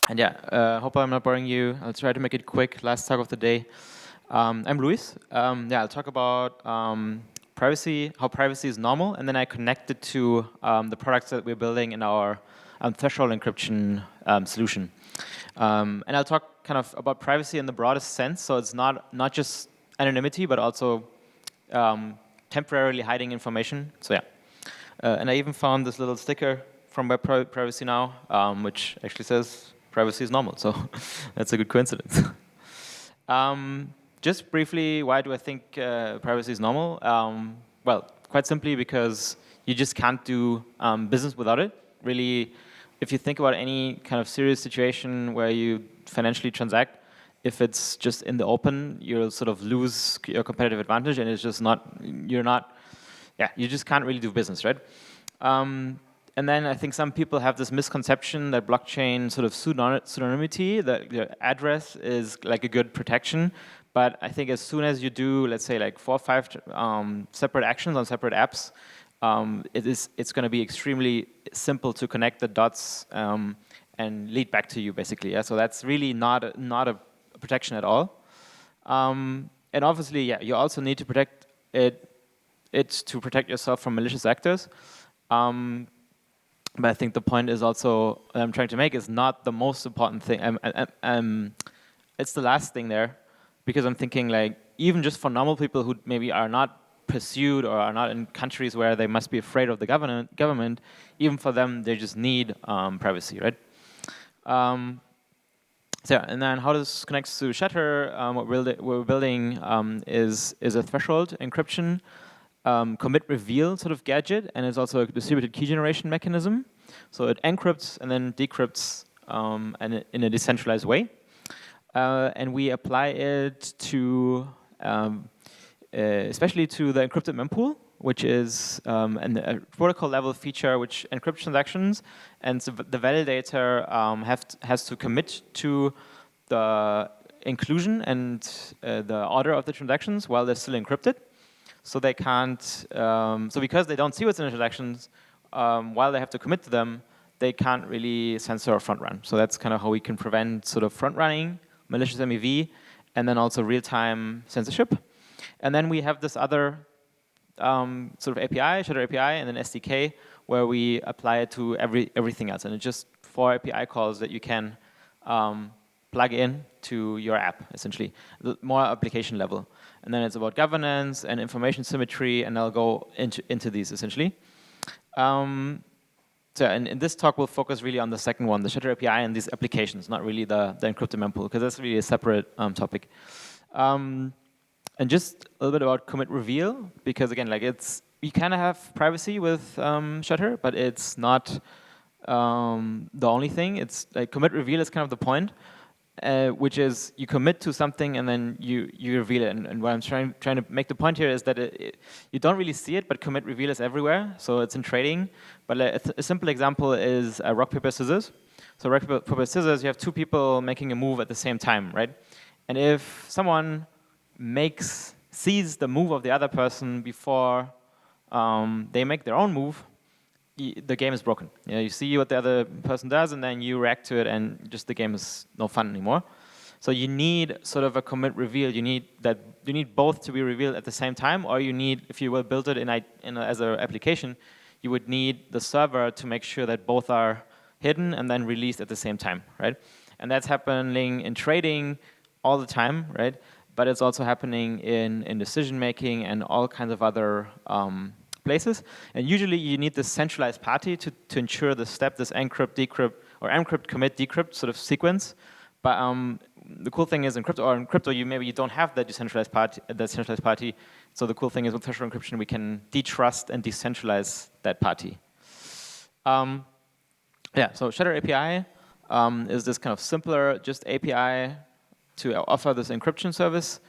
And yeah, hope I'm not boring you. I'll try to make it quick. Last talk of the day. I'm Luis. Yeah, I'll talk about privacy, how privacy is normal, and then I connect it to the products that we're building in our threshold encryption solution. And I'll talk kind of about privacy in the broadest sense. So it's not just anonymity, but also temporarily hiding information. So yeah. And I even found this little sticker from Web Privacy Now, which actually says privacy is normal. So that's a good coincidence. Just briefly, why do I think privacy is normal? Well, quite simply because you just can't do business without it. Really, if you think about any kind of serious situation where you financially transact, if it's just in the open, you'll sort of lose your competitive advantage, and it's just you just can't really do business, right? And then I think some people have this misconception that blockchain sort of pseudonymity, that your address is like a good protection. But I think as soon as you do, let's say like 4 or 5 separate actions on separate apps, it's going to be extremely simple to connect the dots and lead back to you, basically. Yeah? So that's really not a protection at all. And obviously, yeah, you also need to protect it to protect yourself from malicious actors. But I think the point is also that I'm trying to make is not the most important thing. It's the last thing there, because I'm thinking like even just for normal people who maybe are not pursued or are not in countries where they must be afraid of the government, even for them they just need privacy, right? So and then how this connects to Shutter? What we're building is a threshold encryption. Commit reveal sort of gadget, and it's also a distributed key generation mechanism. So it encrypts and then decrypts and in a decentralized way. And we apply it to, especially to the encrypted mempool, which is a protocol level feature which encrypts transactions, and so the validator has to commit to the inclusion and the order of the transactions while they're still encrypted. So they can't, so because they don't see what's in the transactions, while they have to commit to them, they can't really censor or front run. So that's kind of how we can prevent sort of front running, malicious MEV, and then also real-time censorship. And then we have this other sort of API, Shutter API, and an SDK, where we apply it to everything else. And it's just 4 API calls that you can plug in to your app, essentially, more application level. And then it's about governance and information symmetry, and I'll go into these, essentially. So in this talk, we'll focus really on the second one, the Shutter API and these applications, not really the encrypted mempool, because that's really a separate topic. And just a little bit about commit reveal, because again, like you kind of have privacy with Shutter, but it's not the only thing. It's like commit reveal is kind of the point. Which is you commit to something and then you reveal it. And what I'm trying to make the point here is that you don't really see it, but commit reveal is everywhere. So it's in trading. But a simple example is rock, paper, scissors. So rock, paper, scissors, you have 2 people making a move at the same time, right? And if someone sees the move of the other person before they make their own move, the game is broken. You see what the other person does, and then you react to it, and just the game is no fun anymore. So you need sort of a commit reveal. You need both to be revealed at the same time, or you need, if you will build it as an application, you would need the server to make sure that both are hidden and then released at the same time, right? And that's happening in trading all the time, right? But it's also happening in decision making and all kinds of other places. And usually you need this centralized party to ensure the step, this encrypt, decrypt, or encrypt, commit, decrypt sort of sequence. But the cool thing is in crypto, you don't have that decentralized party. So the cool thing is with threshold encryption, we can detrust and decentralize that party. Yeah, so Shutter API is this kind of simpler, just API to offer this encryption service.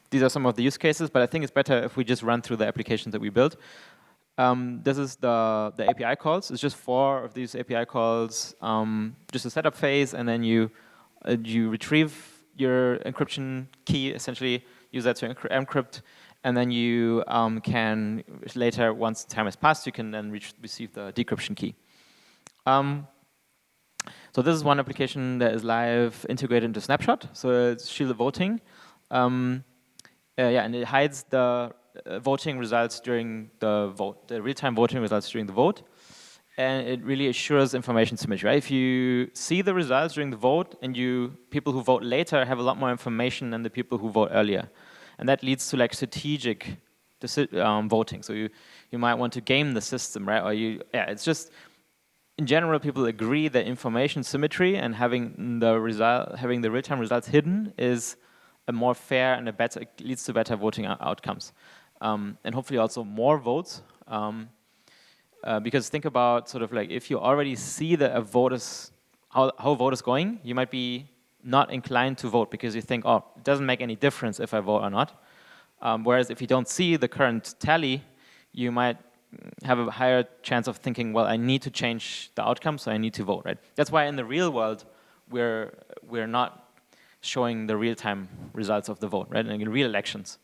These are some of the use cases, but I think it's better if we just run through the applications that we built. This is the API calls. It's just 4 of these API calls, just a setup phase, and then you retrieve your encryption key, essentially use that to encrypt, and then you can later, once time has passed, you can then receive the decryption key. So this is one application that is live integrated into Snapshot. So it's shielded voting. Yeah, and it hides the voting results during the vote, the real-time voting results during the vote. And it really assures information symmetry. Right? If you see the results during the vote, and people who vote later have a lot more information than the people who vote earlier, and that leads to like strategic voting. So you might want to game the system, right? Or it's just in general, people agree that information symmetry and having the real-time results hidden is a more fair and leads to better voting outcomes, and hopefully also more votes. Because think about sort of like if you already see that how a vote is going, you might be not inclined to vote because you think, oh, it doesn't make any difference if I vote or not. Whereas if you don't see the current tally, you might have a higher chance of thinking, well, I need to change the outcome, so I need to vote, right? That's why in the real world, we're not showing the real-time results of the vote, right? In real elections.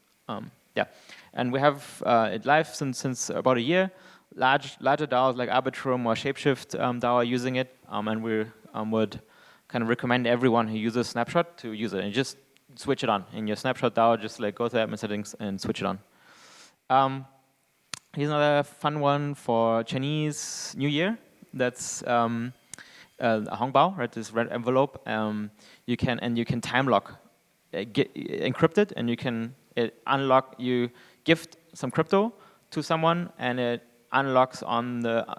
Yeah, and we have it live since about a year. Larger DAOs like Arbitrum or Shapeshift DAO are using it, and we would kind of recommend everyone who uses Snapshot to use it and just switch it on in your Snapshot DAO. Just like go to admin settings and switch it on. Here's another fun one for Chinese New Year. That's Hongbao, right? This red envelope. You can time lock, encrypt it, and you can unlock. You gift some crypto to someone, and it unlocks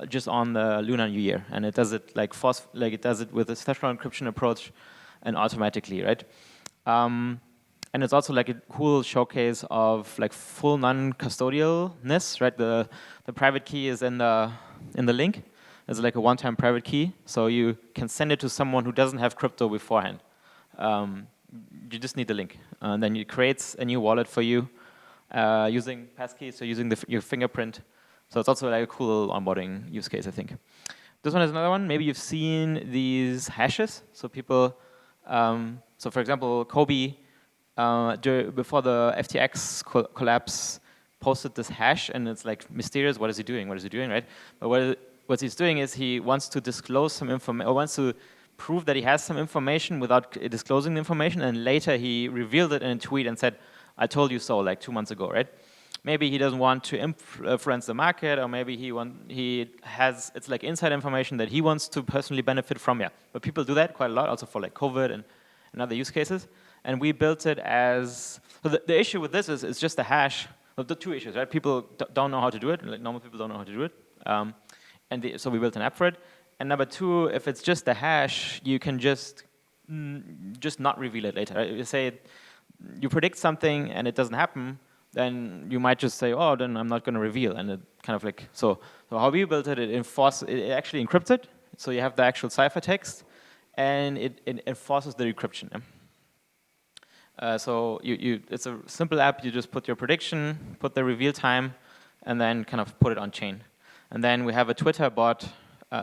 just on the Lunar New Year, and it does it it does it with a special encryption approach, and automatically, right? And it's also like a cool showcase of like full non-custodialness, right? The private key is in the link. It's like a one-time private key, so you can send it to someone who doesn't have crypto beforehand. You just need the link, and then it creates a new wallet for you using passkey, so using your fingerprint. So it's also like a cool onboarding use case, I think. This one is another one. Maybe you've seen these hashes. So people, so for example, Kobe, before the FTX collapse, posted this hash, and it's like mysterious. What is he doing? What is he doing, right? But what he's doing is he wants to disclose some information, or wants to prove that he has some information without disclosing the information, and later he revealed it in a tweet and said, "I told you so," like 2 months ago, right? Maybe he doesn't want to influence the market, or maybe it's like inside information that he wants to personally benefit from. Yeah, but people do that quite a lot, also for like COVID and other use cases. And we built it as so the issue with this is it's just a hash. Well, the two issues, right? People don't know how to do it. Like normal people don't know how to do it, so we built an app for it. And number two, if it's just a hash, you can just not reveal it later. Right? You say you predict something and it doesn't happen, then you might just say, oh, then I'm not going to reveal. And it kind of like, so how we built it, it actually encrypts it. So you have the actual ciphertext, and it enforces the decryption. Yeah? So it's a simple app. You just put your prediction, put the reveal time, and then kind of put it on chain. And then we have a Twitter bot.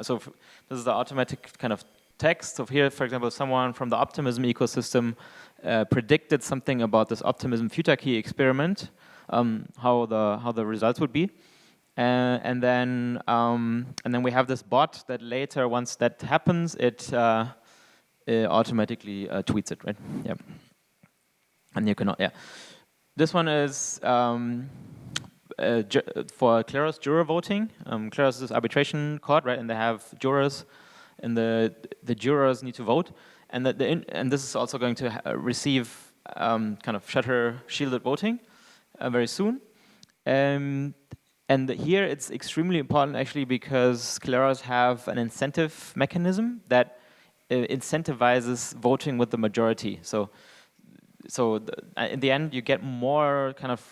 So this is the automatic kind of text. So here, for example, someone from the Optimism ecosystem predicted something about this Optimism future key experiment, how the results would be, and then we have this bot that later, once that happens, it automatically tweets it, right? Yeah. And you cannot. Yeah. This one is for Kleros juror voting. Kleros is arbitration court, right? And they have jurors, and the jurors need to vote. And this is also going to receive kind of shutter shielded voting very soon. And here it's extremely important actually because Kleros have an incentive mechanism that incentivizes voting with the majority. So in the end, you get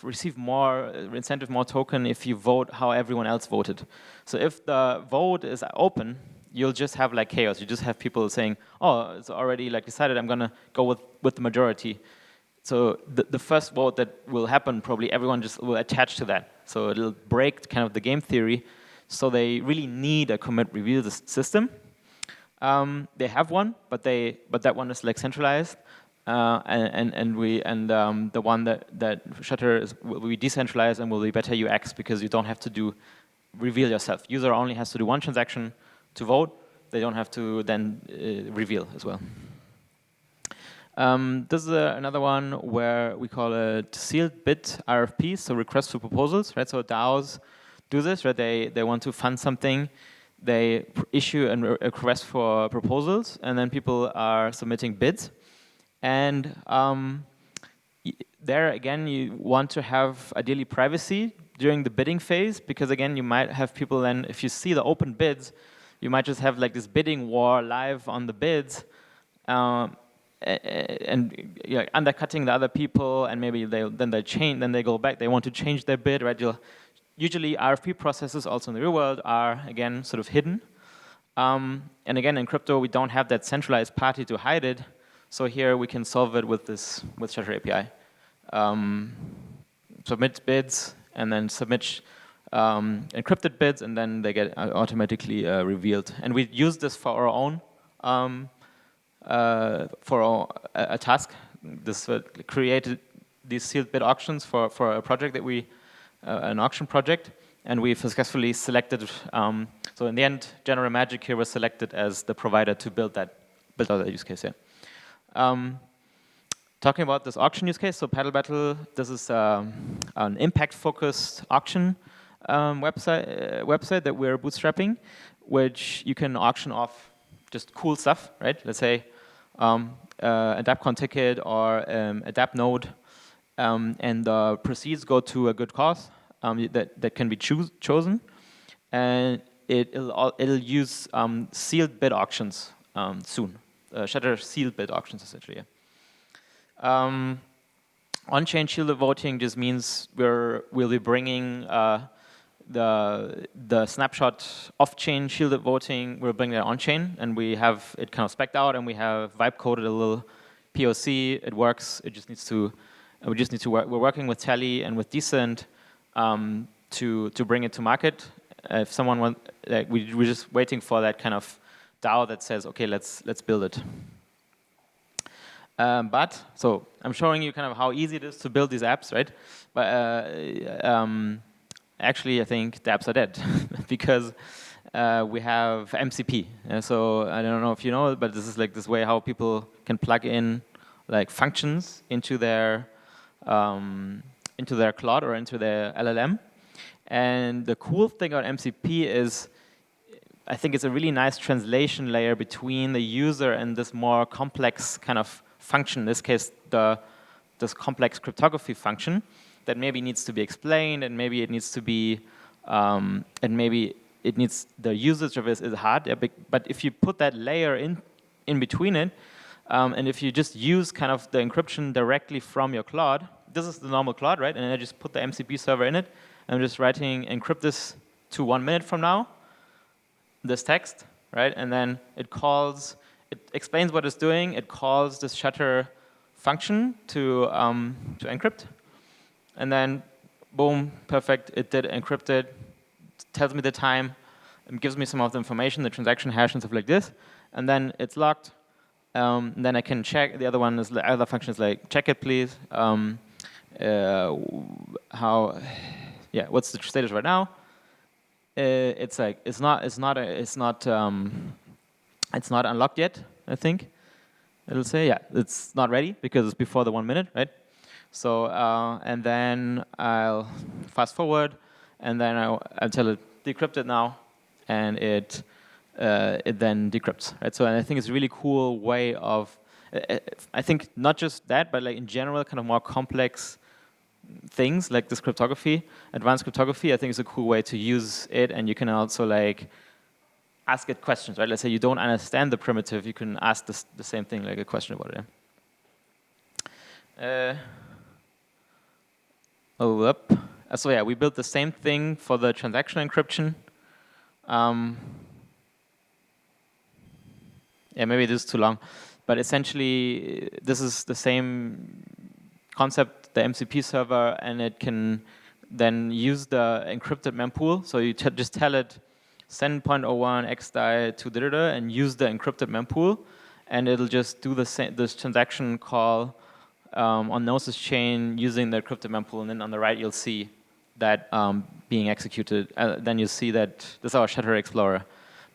receive more incentive, more token if you vote how everyone else voted. So if the vote is open, you'll just have like chaos. You just have people saying, oh, it's already like decided, I'm gonna go with the majority. So the first vote that will happen, probably everyone just will attach to that. So it'll break kind of the game theory. So they really need a commit reveal system. They have one, but that one is like centralized. The one that Shutter will be decentralized and will be better UX because you don't have to reveal yourself. User only has to do one transaction to vote, they don't have to then reveal as well. This is another one where we call it sealed bid RFPs, so requests for proposals, right? So DAOs do this, right? They want to fund something, they issue a request for proposals, and then people are submitting bids. And there again, you want to have ideally privacy during the bidding phase, because again, you might have people then, if you see the open bids, you might just have like this bidding war live on the bids. And undercutting the other people, and maybe then they go back. They want to change their bid, right? Usually, RFP processes also in the real world are again sort of hidden. And again, in crypto, we don't have that centralized party to hide it. So here we can solve it with Shutter API. Submit bids and then submit encrypted bids, and then they get automatically revealed. And we use this for our own. A task. This created these sealed bid auctions for a project that an auction project, and we successfully selected. So in the end, General Magic here was selected as the provider to build out that use case here. Talking about this auction use case, so Paddle Battle, this is an impact-focused auction website that we're bootstrapping, which you can auction off just cool stuff, right? Let's say a DAppCon ticket or a DApp node, and the proceeds go to a good cause that can be chosen, and it'll use sealed bid auctions soon. Shutter sealed bid auctions essentially. Yeah. On-chain shielded voting just means we'll be bringing the snapshot off-chain shielded voting. We'll bring that on-chain, and we have it kind of specced out, and we have vibe coded a little POC. It works. It just needs to. We just need to work. We're working with Tally and with Decent to bring it to market. If someone wants, we're just waiting for that kind of DAO that says, okay, let's build it. But so I'm showing you kind of how easy it is to build these apps, right? But actually, I think dApps are dead because we have MCP. So I don't know if you know, but this is like this way how people can plug in like functions into their Claude or into their LLM. And the cool thing about MCP is, I think it's a really nice translation layer between the user and this more complex kind of function. In this case, this complex cryptography function that maybe needs to be explained, and maybe it needs to be, and maybe it needs the usage of it is hard. But if you put that layer in between it, and if you just use kind of the encryption directly from your Claude, this is the normal Claude, right? And I just put the MCP server in it, and I'm just writing encrypt this to 1 minute from now, this text, right? And then it explains what it's doing. It calls this Shutter function to encrypt. And then, boom, perfect, it did encrypt it, tells me the time, and gives me some of the information, the transaction hash and stuff like this. And then it's locked. And then I can check. The other function is like, check it, please. What's the status right now? It's like it's not unlocked yet. I think it'll say it's not ready because it's before the 1 minute, right? So and then I'll fast forward, and then I'll tell it decrypt it now, and it then decrypts, right? So and I think it's a really cool way of, I think not just that, but like in general, kind of more complex things like this cryptography, advanced cryptography. I think it's a cool way to use it, and you can also like ask it questions, right? Let's say you don't understand the primitive, you can ask the same thing, like a question about it. So yeah, we built the same thing for the transaction encryption. Maybe this is too long, but essentially this is the same concept, the MCP server, and it can then use the encrypted mempool. So you just tell it send 0.01 xDai to da and use the encrypted mempool, and it'll just do this transaction call on Gnosis chain using the encrypted mempool, and then on the right you'll see that being executed. Then you see that this is our Shutter Explorer.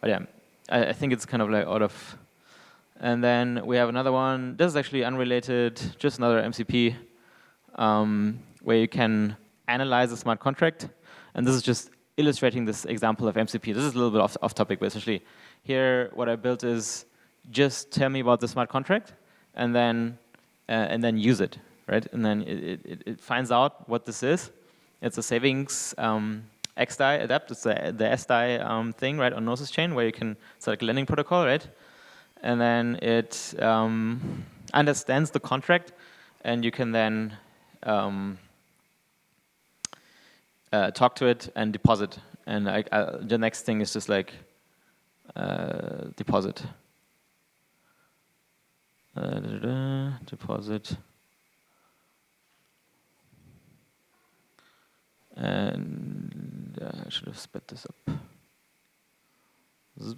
But yeah, I think it's kind of like out of. And then we have another one. This is actually unrelated, just another MCP, where you can analyze a smart contract. And this is just illustrating this example of MCP. This is a little bit off topic, but essentially here what I built is just tell me about the smart contract and then use it, right? And then it finds out what this is. It's a savings XDAI adapt. It's the SDAI thing, right, on Gnosis chain where you can select a lending protocol, right? And then it understands the contract, and you can then talk to it and deposit. And the next thing is just like deposit. Deposit. And I should have sped this up.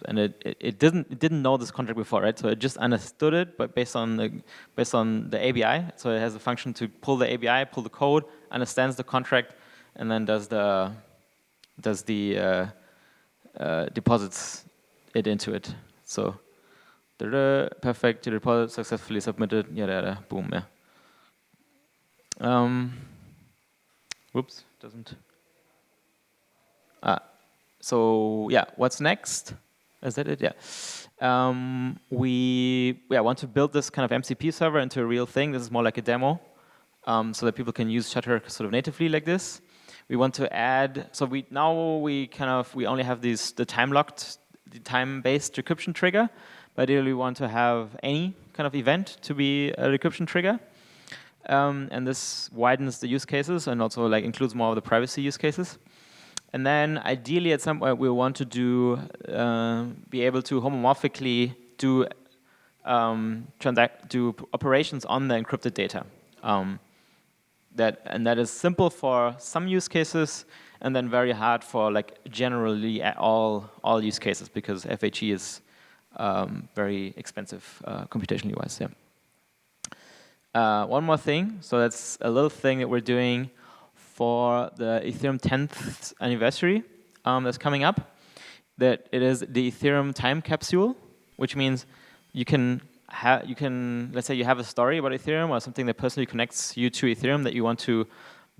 And it didn't know this contract before, right? So it just understood it, but based on the ABI. So it has a function to pull the ABI, pull the code, understands the contract, and then does the deposits it into it. So perfect, the deposit successfully submitted, yada yada, boom, yeah. Whoops, doesn't. So yeah, what's next? Is that it? Yeah. We want to build this kind of MCP server into a real thing. This is more like a demo, so that people can use Shutter sort of natively like this. We want to add. So we only have the time-based decryption trigger, but ideally we want to have any kind of event to be a decryption trigger. And this widens the use cases and also like includes more of the privacy use cases. And then ideally at some point we want to be able to homomorphically do operations on the encrypted data. That is simple for some use cases and then very hard for like generally all use cases because FHE is very expensive computationally wise. Yeah. One more thing, so that's a little thing that we're doing for the Ethereum 10th anniversary that's coming up. That it is the Ethereum time capsule, which means you can let's say you have a story about Ethereum or something that personally connects you to Ethereum that you want to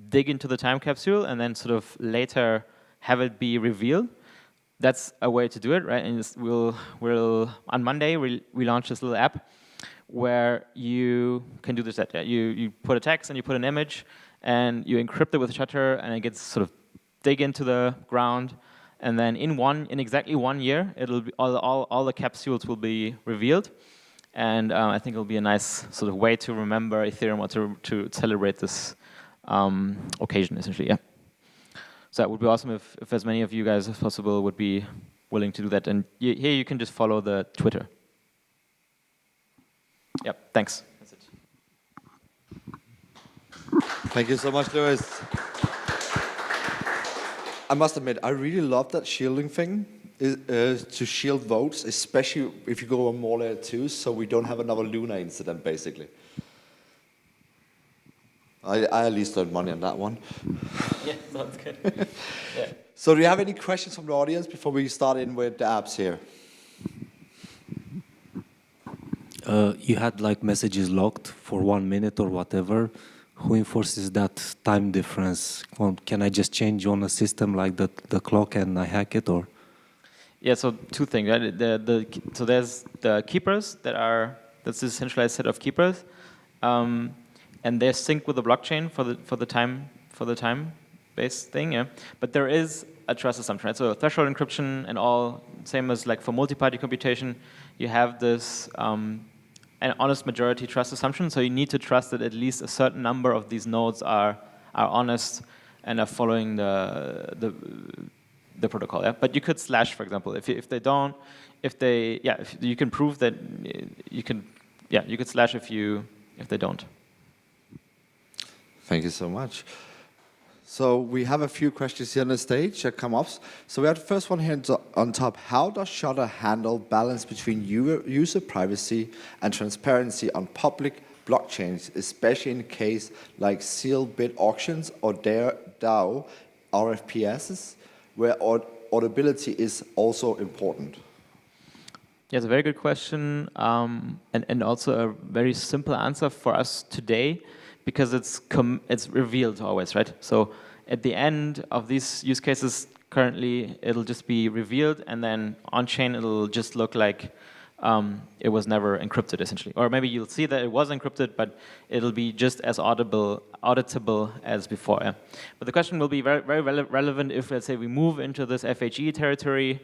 dig into the time capsule and then sort of later have it be revealed. That's a way to do it, right? And we'll on Monday we launch this little app where you can do this. You put a text and you put an image and you encrypt it with Shutter, and it gets sort of dig into the ground, and then in exactly 1 year, it'll be all the capsules will be revealed, and I think it'll be a nice sort of way to remember Ethereum or to celebrate this occasion, essentially. Yeah. So that would be awesome if as many of you guys as possible would be willing to do that, and here you can just follow the Twitter. Yep. Thanks. That's it. Thank you so much, Lewis. I must admit, I really love that shielding thing, to shield votes, especially if you go on more layer 2, so we don't have another Luna incident, basically. I at least earned money on that one. Yeah, sounds good. Yeah. So do you have any questions from the audience before we start in with the apps here? You had like messages locked for 1 minute or whatever. Who enforces that time difference? Well, can I just change on a system like the clock and I hack it, or? Yeah, so two things. Right? So there's the keepers that's a centralized set of keepers, and they're synced with the blockchain for the time-based thing. Yeah, but there is a trust assumption. Right? So threshold encryption and all, same as like for multi-party computation, you have this an honest majority trust assumption. So you need to trust that at least a certain number of these nodes are honest and are following the protocol. Yeah, but you could slash, for example, if you can prove that you could slash if they don't. Thank you so much. So we have a few questions here on the stage that come up. So we have the first one here on top. How does Shutter handle balance between user privacy and transparency on public blockchains, especially in a case like sealed bid auctions or DAO RFPs, where audibility is also important? Yeah, it's a very good question, and also a very simple answer for us today, because it's revealed always, right? So at the end of these use cases, currently it'll just be revealed, and then on chain it'll just look like it was never encrypted, essentially. Or maybe you'll see that it was encrypted, but it'll be just as auditable as before. Yeah? But the question will be very, very relevant if, let's say, we move into this FHE territory,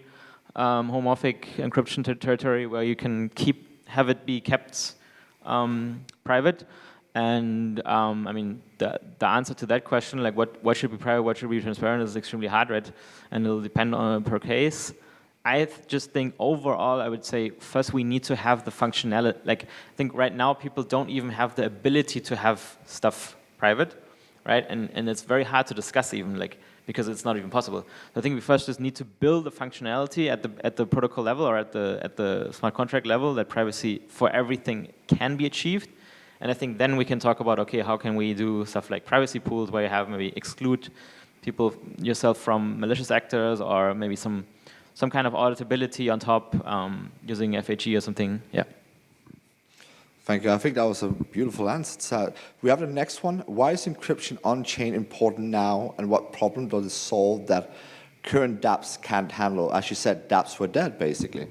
homomorphic encryption territory, where you can have it be kept private. And I mean, the answer to that question, like what should be private, what should be transparent, is extremely hard, right? And it'll depend on per case. I just think overall, I would say first we need to have the functionality. Like, I think right now people don't even have the ability to have stuff private, right? And it's very hard to discuss even, like, because it's not even possible. So I think we first just need to build the functionality at the protocol level or at the smart contract level that privacy for everything can be achieved. And I think then we can talk about, okay, how can we do stuff like privacy pools where you have maybe exclude people yourself from malicious actors, or maybe some kind of auditability on top using FHE or something. Yeah. Thank you. I think that was a beautiful answer. We have the next one. Why is encryption on-chain important now, and what problem does it solve that current dApps can't handle? As you said, dApps were dead, basically.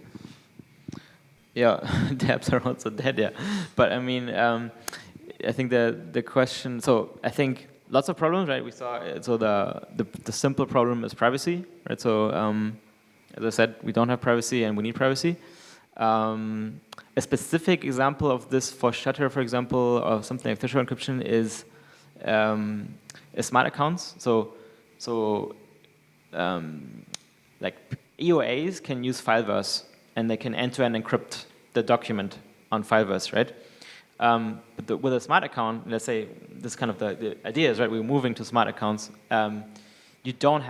Yeah, dApps are also dead, yeah. But I mean, I think the question, so I think lots of problems, right? We saw, so the simple problem is privacy, right? So as I said, we don't have privacy and we need privacy. A specific example of this for Shutter, for example, or something like threshold encryption is smart accounts. So like EOAs can use fileverse, and they can end-to-end encrypt the document on fileverse, right? But with a smart account, let's say this kind of the idea is, right, we're moving to smart accounts. You don't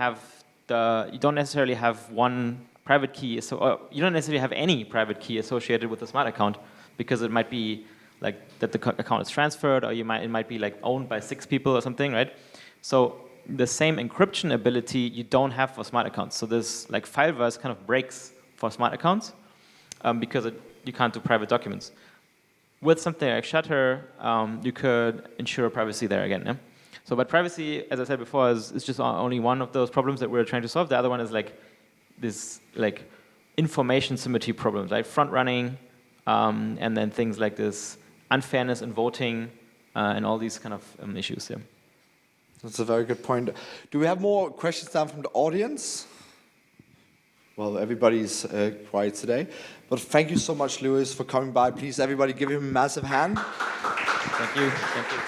necessarily have one private key, or you don't necessarily have any private key associated with a smart account, because it might be like that the account is transferred, or it might be like owned by 6 people or something, right? So the same encryption ability you don't have for smart accounts. So this like fileverse kind of breaks for smart accounts because you can't do private documents. With something like Shutter, you could ensure privacy there again. Yeah? So, but privacy, as I said before, is just only one of those problems that we're trying to solve. The other one is like this like information symmetry problems, like front running, and then things like this unfairness in voting, and all these kind of issues. Yeah. That's a very good point. Do we have more questions down from the audience? Well, everybody's quiet today. But thank you so much, Lewis, for coming by. Please, everybody, give him a massive hand. Thank you. Thank you.